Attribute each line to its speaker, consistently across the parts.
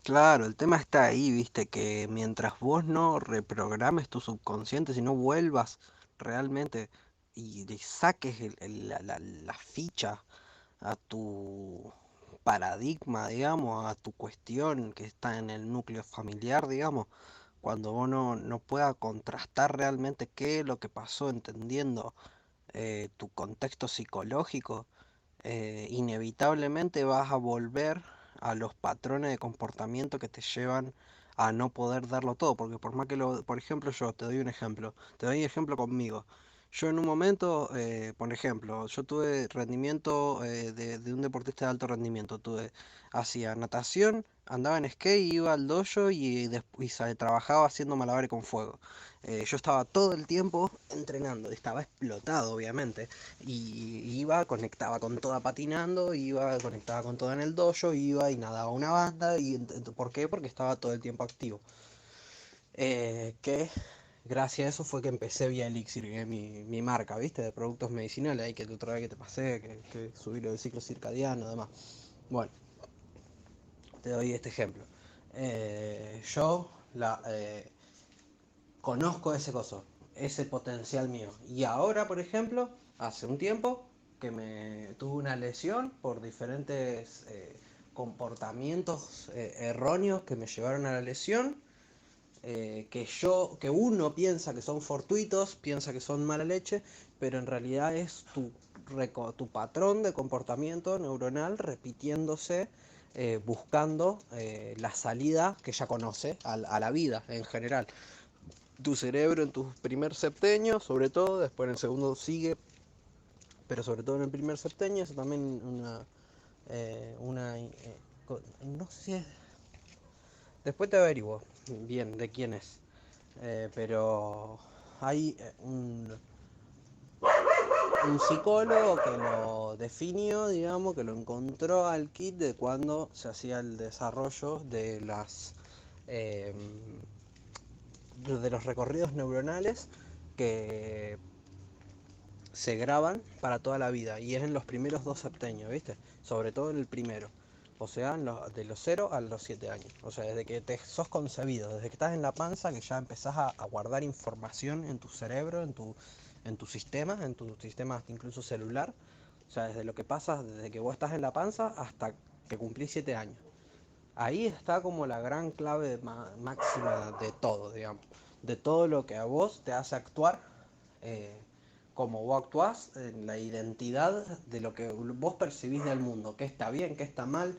Speaker 1: Claro, el tema está ahí, viste, que mientras vos no reprogrames tu subconsciente, si no vuelvas realmente y le saques la ficha a tu paradigma, digamos, a tu cuestión que está en el núcleo familiar, digamos, cuando vos no pueda contrastar realmente qué es lo que pasó, entendiendo tu contexto psicológico, inevitablemente vas a volver a los patrones de comportamiento que te llevan a no poder darlo todo, porque por más que por ejemplo, yo te doy un ejemplo, te doy un ejemplo conmigo. Yo en un momento, por ejemplo, yo tuve rendimiento de un deportista de alto rendimiento, hacía natación, andaba en skate, iba al dojo y trabajaba haciendo malabares con fuego. Yo estaba todo el tiempo entrenando, estaba explotado obviamente, y iba, conectaba con toda patinando, iba, conectaba con toda en el dojo, iba y nadaba una banda. ¿Por qué? Porque estaba todo el tiempo activo. Que gracias a eso fue que empecé Vía Elixir, que es mi marca, ¿viste? De productos medicinales, ahí que otra vez que te pasé, que subí lo del ciclo circadiano, además. Bueno, te doy este ejemplo. Yo conozco ese coso, ese potencial mío. Y ahora, por ejemplo, hace un tiempo que me tuve una lesión por diferentes comportamientos erróneos que me llevaron a la lesión, que uno piensa que son fortuitos, piensa que son mala leche, pero en realidad es tu patrón de comportamiento neuronal repitiéndose, buscando la salida que ya conoce a la vida en general. Tu cerebro en tu primer septenio, sobre todo, después en el segundo sigue, pero sobre todo en el primer septenio, eso también no sé si es, después te averiguo bien de quién es, pero hay un psicólogo que lo definió, digamos, que lo encontró al kit de cuando se hacía el desarrollo eh, de los recorridos neuronales que se graban para toda la vida y es en los primeros dos septenios, ¿viste? Sobre todo en el primero. O sea, de los 0 a los 7 años. O sea, desde que te sos concebido, desde que estás en la panza, que ya empezás a guardar información en tu cerebro, en tu sistema incluso celular. O sea, desde lo que pasa, desde que vos estás en la panza hasta que cumplís 7 años. Ahí está como la gran clave máxima de todo, digamos. De todo lo que a vos te hace actuar, eh, como vos actuás, en la identidad de lo que vos percibís del mundo. Qué está bien, qué está mal,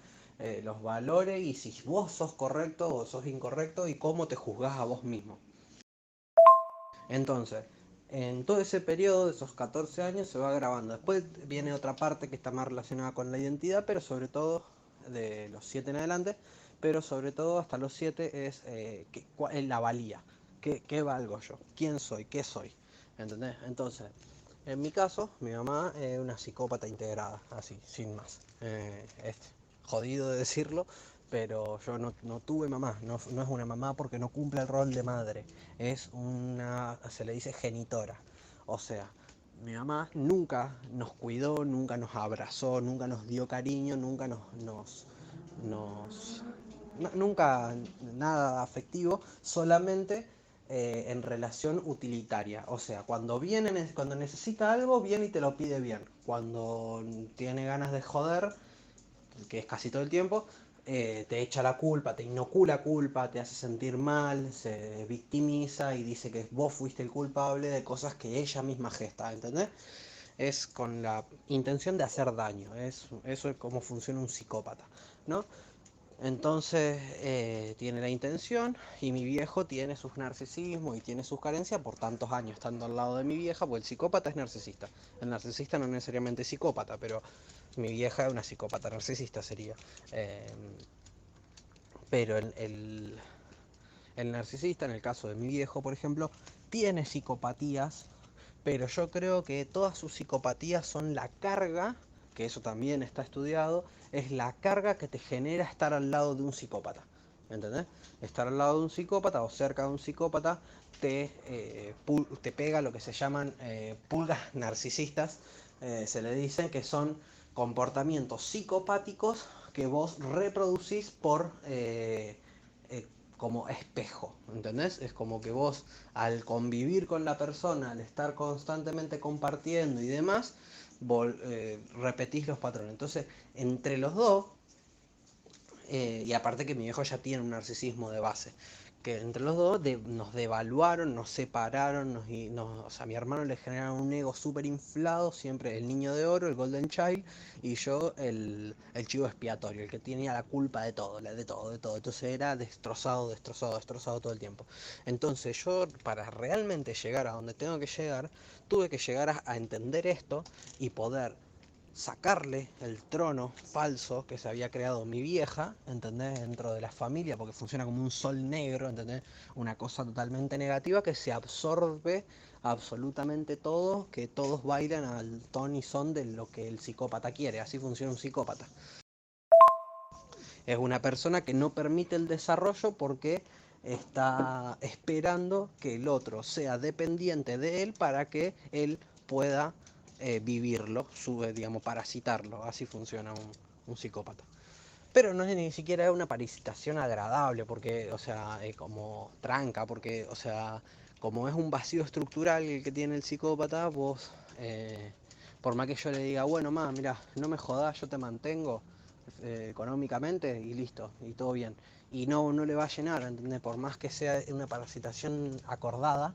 Speaker 1: los valores y si vos sos correcto o sos incorrecto y cómo te juzgás a vos mismo. Entonces, en todo ese periodo de esos 14 años se va grabando. Después viene otra parte que está más relacionada con la identidad, pero sobre todo de los 7 en adelante, pero sobre todo hasta los 7 es cuál es la valía. ¿Qué valgo yo? ¿Quién soy? ¿Qué soy? ¿Entendés? Entonces, en mi caso, mi mamá es una psicópata integrada, así, sin más. Es jodido de decirlo, pero yo no tuve mamá, no es una mamá porque no cumple el rol de madre, es una, se le dice genitora. O sea, mi mamá nunca nos cuidó, nunca nos abrazó, nunca nos dio cariño, nos nunca nada afectivo, solamente en relación utilitaria. O sea, cuando necesita algo, viene y te lo pide bien. Cuando tiene ganas de joder, que es casi todo el tiempo, te echa la culpa, te inocula culpa, te hace sentir mal, se victimiza y dice que vos fuiste el culpable de cosas que ella misma gesta, ¿entendés? Es con la intención de hacer daño, eso es como funciona un psicópata, ¿no? Entonces tiene la intención y mi viejo tiene sus narcisismos y tiene sus carencias por tantos años estando al lado de mi vieja, porque el psicópata es narcisista. El narcisista no es necesariamente psicópata, pero mi vieja es una psicópata narcisista sería. Eh, pero el narcisista, en el caso de mi viejo, por ejemplo, tiene psicopatías, pero yo creo que todas sus psicopatías son la carga, que eso también está estudiado, es la carga que te genera estar al lado de un psicópata. ¿Entendés? Estar al lado de un psicópata o cerca de un psicópata te pega lo que se llaman pulgas narcisistas, se le dicen que son comportamientos psicopáticos que vos reproducís por como espejo, ¿entendés? Es como que vos al convivir con la persona, al estar constantemente compartiendo y demás, repetís los patrones. Entonces, entre los dos, y aparte que mi viejo ya tiene un narcisismo de base, que entre los dos nos devaluaron, nos separaron, o sea, a mi hermano le generaron un ego súper inflado, siempre el niño de oro, el golden child, y yo el chivo expiatorio, el que tenía la culpa de todo, de todo, de todo. Entonces era destrozado, destrozado, destrozado todo el tiempo. Entonces yo, para realmente llegar a donde tengo que llegar, tuve que llegar a entender esto y poder sacarle el trono falso que se había creado mi vieja, ¿entendés? Dentro de la familia, porque funciona como un sol negro, ¿entendés? Una cosa totalmente negativa que se absorbe absolutamente todo, que todos bailan al ton y son de lo que el psicópata quiere. Así funciona un psicópata. Es una persona que no permite el desarrollo porque está esperando que el otro sea dependiente de él para que él pueda vivirlo, digamos, parasitarlo. Así funciona un psicópata. Pero no es ni siquiera una parasitación agradable, porque, o sea, como tranca, porque, o sea, como es un vacío estructural el que tiene el psicópata, vos, por más que yo le diga, bueno, ma, mira, no me jodas, yo te mantengo económicamente y listo, y todo bien. Y no le va a llenar, ¿entendés? Por más que sea una parasitación acordada,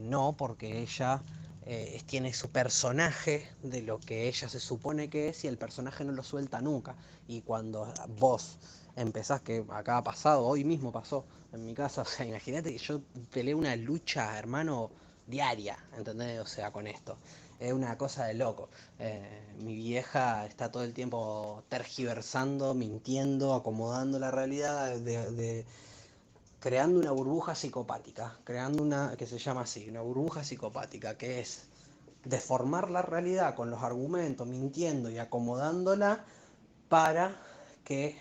Speaker 1: no, porque ella tiene su personaje de lo que ella se supone que es y el personaje no lo suelta nunca. Y cuando vos empezás, que acá ha pasado, hoy mismo pasó en mi casa, o sea, imagínate que yo peleé una lucha, hermano, diaria, ¿entendés? O sea, con esto. Es una cosa de loco. Mi vieja está todo el tiempo tergiversando, mintiendo, acomodando la realidad creando una burbuja psicopática, creando una que se llama así, una burbuja psicopática, que es deformar la realidad con los argumentos, mintiendo y acomodándola para que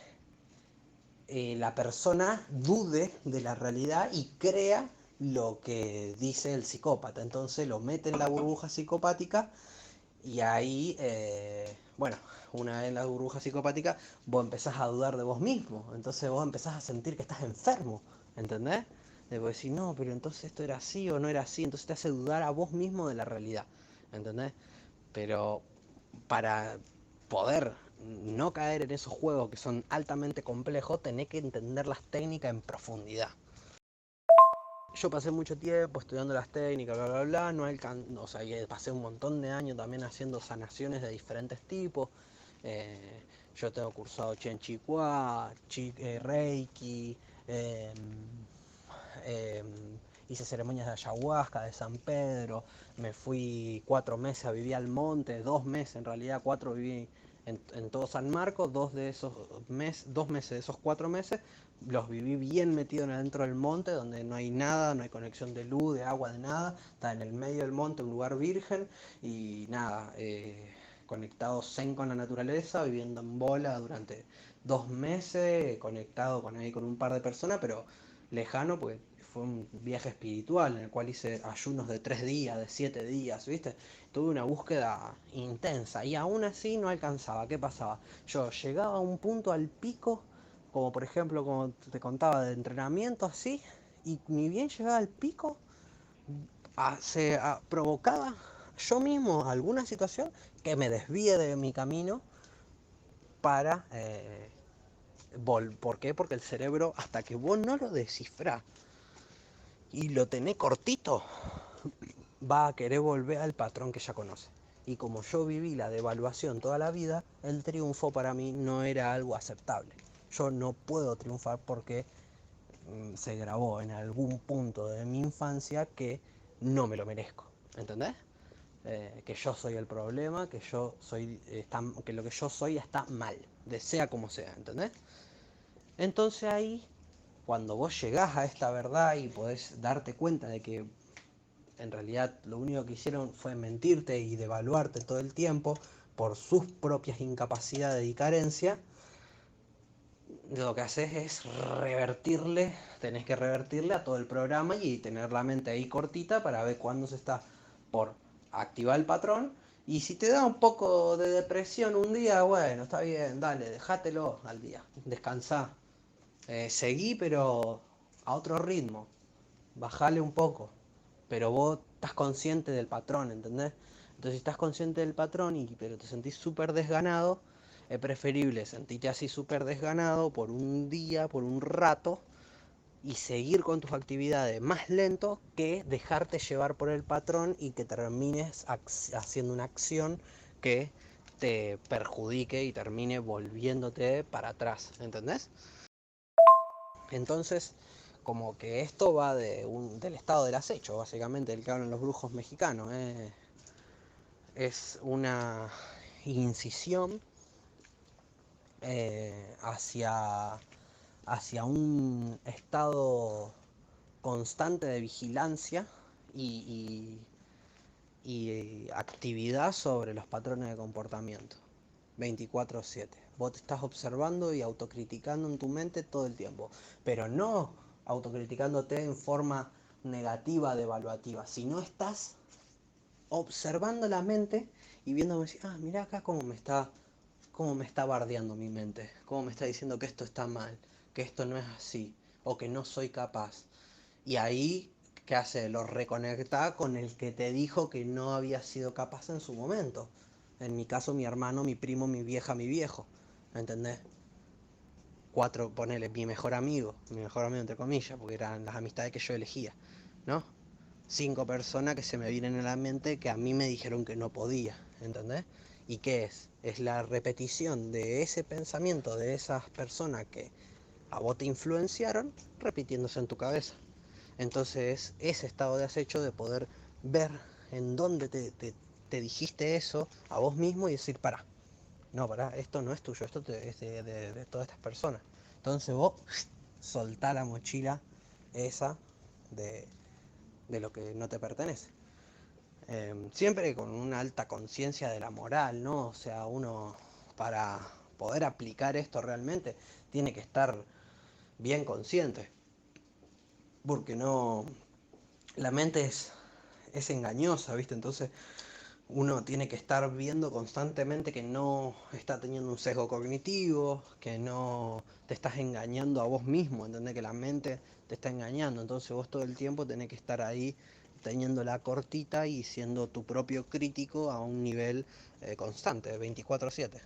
Speaker 1: la persona dude de la realidad y crea lo que dice el psicópata. Entonces lo mete en la burbuja psicopática y ahí, bueno, una vez en la burbuja psicopática, vos empezás a dudar de vos mismo. Entonces vos empezás a sentir que estás enfermo, ¿entendés? De vos decir, no, pero entonces esto era así o no era así. Entonces te hace dudar a vos mismo de la realidad, ¿entendés? Pero para poder no caer en esos juegos que son altamente complejos, tenés que entender las técnicas en profundidad. Yo pasé mucho tiempo estudiando las técnicas, bla, bla, bla, no o sea, pasé un montón de años también haciendo sanaciones de diferentes tipos. Yo tengo cursado Chen Chikwa, Reiki, eh, eh, hice ceremonias de ayahuasca, de San Pedro, me fui 4 meses a vivir al monte, 2 meses en realidad, 4 viví en todo San Marcos, 2 meses de esos 4 meses los viví bien metido dentro del monte, donde no hay nada, no hay conexión de luz, de agua, de nada, está en el medio del monte, un lugar virgen, y nada, conectado zen con la naturaleza, viviendo en bola durante 2 meses, conectado ahí con un par de personas, pero lejano, porque fue un viaje espiritual en el cual hice ayunos de 3 días, de 7 días, ¿viste? Tuve una búsqueda intensa y aún así no alcanzaba. ¿Qué pasaba? Yo llegaba a un punto al pico, como por ejemplo, como te contaba, de entrenamiento así, y ni bien llegaba al pico, provocaba yo mismo alguna situación que me desvíe de mi camino para... ¿Por qué? Porque el cerebro, hasta que vos no lo descifrás y lo tenés cortito, va a querer volver al patrón que ya conoce. Y como yo viví la devaluación toda la vida, el triunfo para mí no era algo aceptable. Yo no puedo triunfar porque se grabó en algún punto de mi infancia que no me lo merezco. ¿Entendés? Que yo soy el problema, que lo que yo soy está mal, de sea como sea, ¿entendés? Entonces ahí, cuando vos llegás a esta verdad y podés darte cuenta de que en realidad lo único que hicieron fue mentirte y devaluarte todo el tiempo por sus propias incapacidades y carencia, lo que haces es tenés que revertirle a todo el programa y tener la mente ahí cortita para ver cuándo se está por activar el patrón Y si te da un poco de depresión un día, bueno, está bien, dale, déjatelo al día, descansá. Seguí, pero a otro ritmo, bajale un poco. Pero vos estás consciente del patrón, ¿entendés? Entonces, si estás consciente del patrón, pero te sentís súper desganado, es preferible sentirte así súper desganado por un día, por un rato, y seguir con tus actividades más lento que dejarte llevar por el patrón y que termines haciendo una acción que te perjudique y termine volviéndote para atrás, ¿entendés? Entonces, como que esto va del estado del acecho, básicamente, del que hablan los brujos mexicanos. Es una incisión hacia, hacia un estado constante de vigilancia y, y actividad sobre los patrones de comportamiento. 24/7. Vos te estás observando y autocriticando en tu mente todo el tiempo. Pero no autocriticándote en forma negativa, devaluativa, sino estás observando la mente y viendo, ah, mira acá cómo me está bardeando mi mente, cómo me está diciendo que esto está mal, que esto no es así, o que no soy capaz. Y ahí, ¿qué hace? Lo reconecta con el que te dijo que no había sido capaz en su momento. En mi caso, mi hermano, mi primo, mi vieja, mi viejo. ¿Me entendés? Cuatro, ponele, mi mejor amigo entre comillas, porque eran las amistades que yo elegía, ¿no? Cinco personas que se me vienen a la mente que a mí me dijeron que no podía, ¿entendés? ¿Y qué es? Es la repetición de ese pensamiento de esas personas que a vos te influenciaron, repitiéndose en tu cabeza. Entonces, ese estado de acecho de poder ver en dónde te dijiste eso a vos mismo y decir, pará, no, pará, esto no es tuyo, esto es de todas estas personas. Entonces vos soltá la mochila esa de, de lo que no te pertenece. Siempre con una alta conciencia de la moral, ¿no? O sea, uno para poder aplicar esto realmente tiene que estar bien consciente, porque no, la mente es engañosa, ¿viste? Entonces uno tiene que estar viendo constantemente que no está teniendo un sesgo cognitivo, que no te estás engañando a vos mismo, ¿entendés? Que la mente te está engañando, entonces vos todo el tiempo tenés que estar ahí teniendo la cortita y siendo tu propio crítico a un nivel constante, 24/7.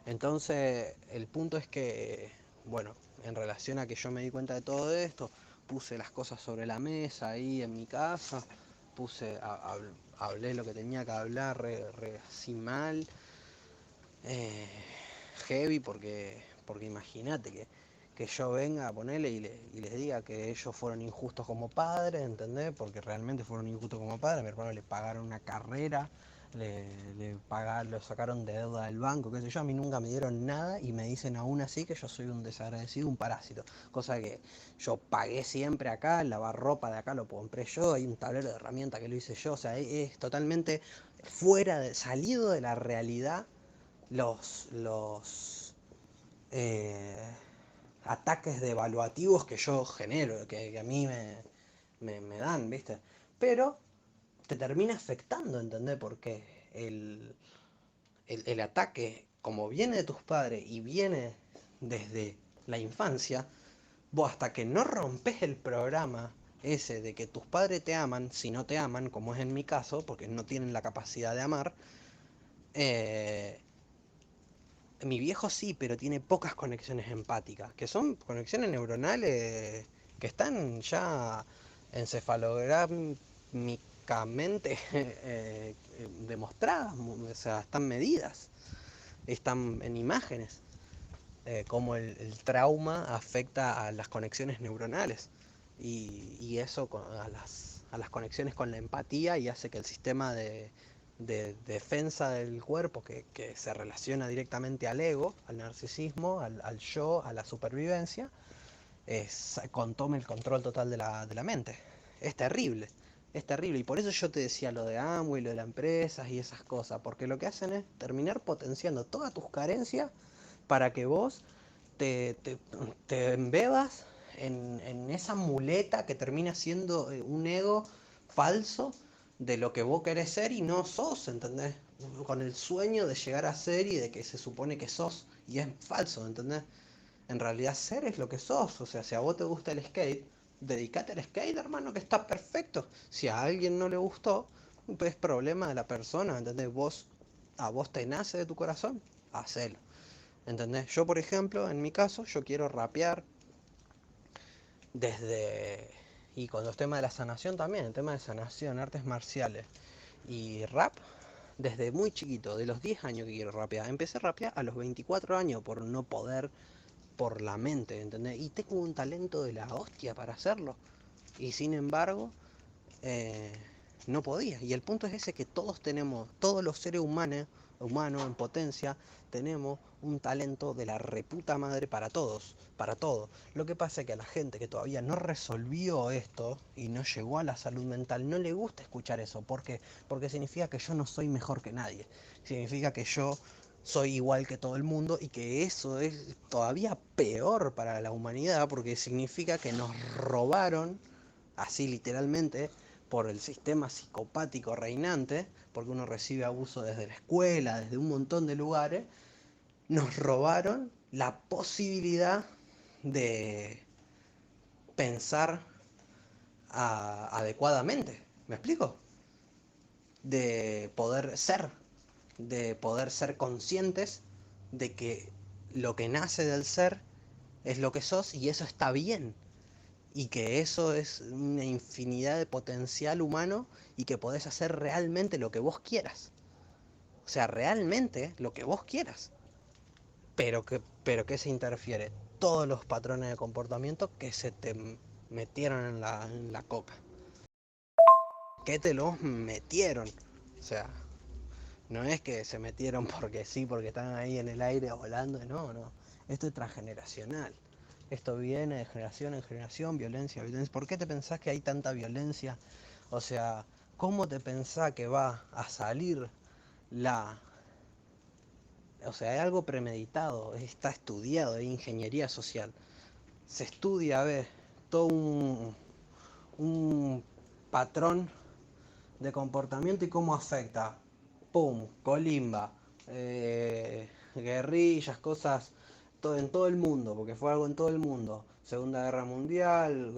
Speaker 1: Entonces, el punto es que, bueno, en relación a que yo me di cuenta de todo esto, puse las cosas sobre la mesa ahí en mi casa, puse, hablé lo que tenía que hablar, así mal, eh, heavy, porque imagínate que yo venga a ponerle y les diga que ellos fueron injustos como padres, ¿entendés? Porque realmente fueron injustos como padres, a mi hermano le pagaron una carrera, lo sacaron de deuda del banco, qué sé yo, a mí nunca me dieron nada y me dicen aún así que yo soy un desagradecido, un parásito, cosa que yo pagué siempre acá, el lavarropa de acá lo compré yo, hay un tablero de herramientas que lo hice yo, o sea, es totalmente salido de la realidad los eh, ataques devaluativos que yo genero, que a mí me dan, ¿viste? Pero te termina afectando, ¿entendés? Porque el ataque, como viene de tus padres y viene desde la infancia, vos hasta que no rompes el programa ese de que tus padres te aman, si no te aman, como es en mi caso, porque no tienen la capacidad de amar, eh, mi viejo sí, pero tiene pocas conexiones empáticas, que son conexiones neuronales que están ya encefalográmicamente demostradas, o sea, están medidas, están en imágenes, cómo el trauma afecta a las conexiones neuronales y eso a las conexiones con la empatía y hace que el sistema de defensa del cuerpo que se relaciona directamente al ego, al narcisismo, al yo, a la supervivencia, tome el control total de la mente. Es terrible, es terrible. Y por eso yo te decía lo de Amway, lo de las empresas y esas cosas, porque lo que hacen es terminar potenciando todas tus carencias para que vos te, te, te embebas en esa muleta que termina siendo un ego falso de lo que vos querés ser y no sos, ¿entendés? Con el sueño de llegar a ser y de que se supone que sos, y es falso, ¿entendés? En realidad ser es lo que sos, o sea, si a vos te gusta el skate, dedicate al skate, hermano, que está perfecto. Si a alguien no le gustó, pues es problema de la persona, ¿entendés? A vos te nace de tu corazón, hacelo, ¿entendés? Yo, por ejemplo, en mi caso, yo quiero rapear desde... Y con los temas de la sanación también, el tema de sanación, artes marciales y rap, desde muy chiquito, de los 10 años que quiero rapear. Empecé a rapear a los 24 años por no poder, por la mente, ¿entendés? Y tengo un talento de la hostia para hacerlo. Y sin embargo, eh, no podía. Y el punto es ese, que todos tenemos, todos los seres humanos en potencia, tenemos un talento de la reputa madre para todos, para todo. Lo que pasa es que a la gente que todavía no resolvió esto y no llegó a la salud mental, no le gusta escuchar eso. ¿Por qué? Porque significa que yo no soy mejor que nadie. Significa que yo soy igual que todo el mundo, y que eso es todavía peor para la humanidad, porque significa que nos robaron, así literalmente, por el sistema psicopático reinante, porque uno recibe abuso desde la escuela, desde un montón de lugares, nos robaron la posibilidad de pensar adecuadamente. ¿Me explico? De poder ser conscientes de que lo que nace del ser es lo que sos, y eso está bien, y que eso es una infinidad de potencial humano, y que podés hacer realmente lo que vos quieras. O sea, realmente lo que vos quieras. Pero que se interfiere todos los patrones de comportamiento que se te metieron en la coca. Que te los metieron. O sea, no es que se metieron porque sí, porque están ahí en el aire volando. No, no. Esto es transgeneracional. Esto viene de generación en generación, violencia, violencia. ¿Por qué te pensás que hay tanta violencia? O sea, ¿cómo te pensás que va a salir la... O sea, hay algo premeditado, está estudiado, hay ingeniería social. Se estudia, a ver, todo un patrón de comportamiento y cómo afecta. Pum, colimba, guerrillas, cosas, todo, en todo el mundo, porque fue algo en todo el mundo. Segunda Guerra Mundial,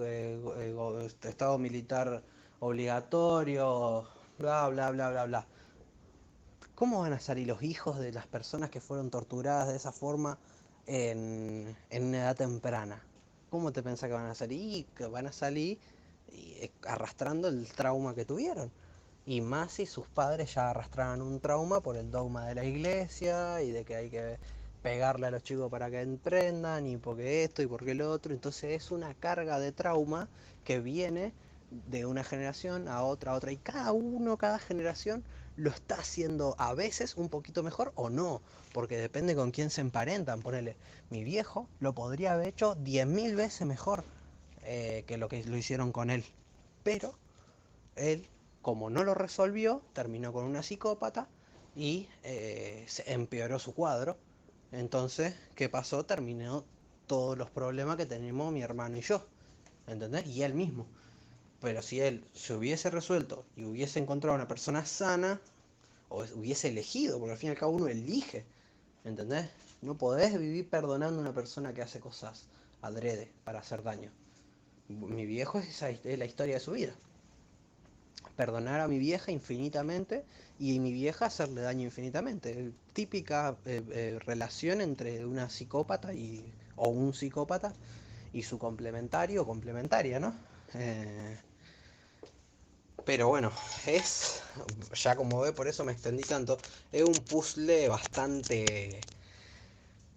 Speaker 1: estado militar obligatorio, bla, bla, bla, bla, bla. ¿Cómo van a salir los hijos de las personas que fueron torturadas de esa forma en una edad temprana? ¿Cómo te pensás que van a salir? Y que van a salir arrastrando el trauma que tuvieron. Y más si sus padres ya arrastraban un trauma por el dogma de la iglesia y de que hay que pegarle a los chicos para que emprendan, y porque esto y porque lo otro. Entonces es una carga de trauma que viene de una generación a otra, y cada generación lo está haciendo a veces un poquito mejor o no, porque depende con quién se emparentan. Ponele, mi viejo lo podría haber hecho 10.000 veces mejor que lo que lo hicieron con él, pero él, como no lo resolvió, terminó con una psicópata y se empeoró su cuadro. Entonces, ¿qué pasó? Terminó todos los problemas que tenemos mi hermano y yo, ¿entendés? Y él mismo. Pero si él se hubiese resuelto y hubiese encontrado una persona sana, o hubiese elegido, porque al fin y al cabo uno elige, ¿entendés? No podés vivir perdonando a una persona que hace cosas adrede para hacer daño. Mi viejo es la historia de su vida. Perdonar a mi vieja infinitamente, y mi vieja hacerle daño infinitamente. Típica relación entre una psicópata o un psicópata y su complementario o complementaria, ¿no? Eh, pero bueno, ya como ve, por eso me extendí tanto, es un puzzle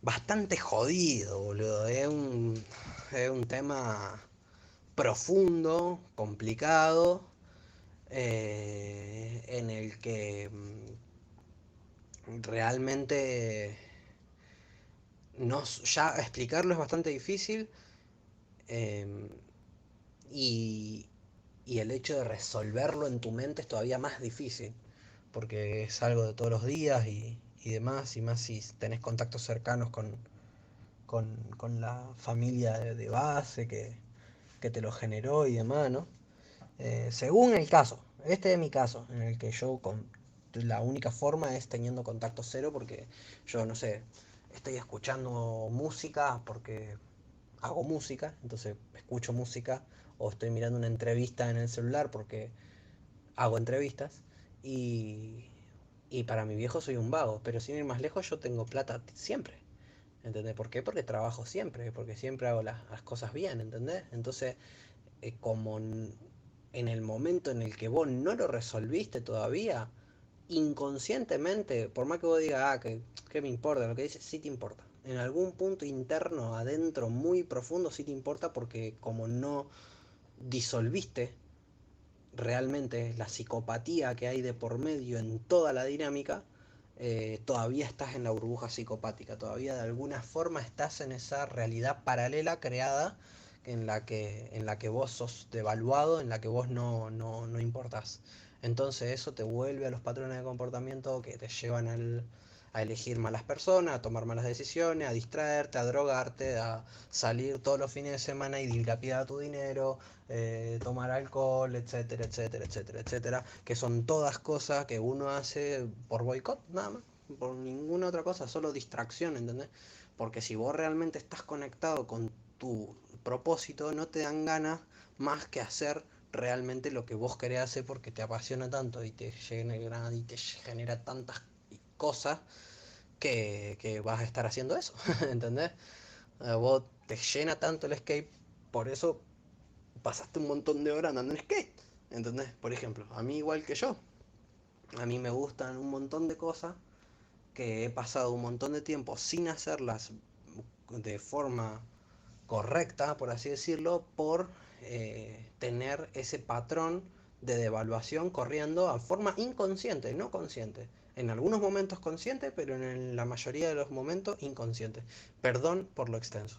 Speaker 1: bastante jodido, boludo. Es un tema profundo, complicado, en el que realmente ya explicarlo es bastante difícil, eh, y, y el hecho de resolverlo en tu mente es todavía más difícil, porque es algo de todos los días y demás, y más si tenés contactos cercanos con la familia de base que te lo generó y demás, ¿no? Según el caso, Este es mi caso, en el que yo la única forma es teniendo contacto cero porque yo, no sé, estoy escuchando música porque hago música, entonces escucho música, o estoy mirando una entrevista en el celular porque hago entrevistas, y, y para mi viejo soy un vago, pero sin ir más lejos yo tengo plata siempre. ¿Entendés? ¿Por qué? Porque trabajo siempre, porque siempre hago las cosas bien, ¿entendés? Entonces, como en el momento en el que vos no lo resolviste todavía, inconscientemente, por más que vos digas, que me importa, lo que dices, sí te importa. En algún punto interno, adentro, muy profundo, sí te importa porque como no disolviste realmente la psicopatía que hay de por medio en toda la dinámica, todavía estás en la burbuja psicopática, todavía de alguna forma estás en esa realidad paralela creada en la que vos sos devaluado, en la que vos no importás. Entonces eso te vuelve a los patrones de comportamiento que te llevan a elegir malas personas, a tomar malas decisiones, a distraerte, a drogarte, a salir todos los fines de semana y dilapidar tu dinero, tomar alcohol, etcétera, etcétera, etcétera, etcétera, que son todas cosas que uno hace por boicot, nada más, por ninguna otra cosa, solo distracción, ¿entendés? Porque si vos realmente estás conectado con tu propósito, no te dan ganas más que hacer realmente lo que vos querés hacer porque te apasiona tanto y te genera tantas cosas que vas a estar haciendo eso, ¿entendés? A vos te llena tanto el skate, por eso pasaste un montón de horas andando en skate, ¿entendés? Por ejemplo, a mí igual que yo, a mí me gustan un montón de cosas que he pasado un montón de tiempo sin hacerlas de forma correcta, por así decirlo, por tener ese patrón de devaluación corriendo a forma inconsciente, no consciente. En algunos momentos consciente, pero en la mayoría de los momentos inconsciente. Perdón por lo extenso.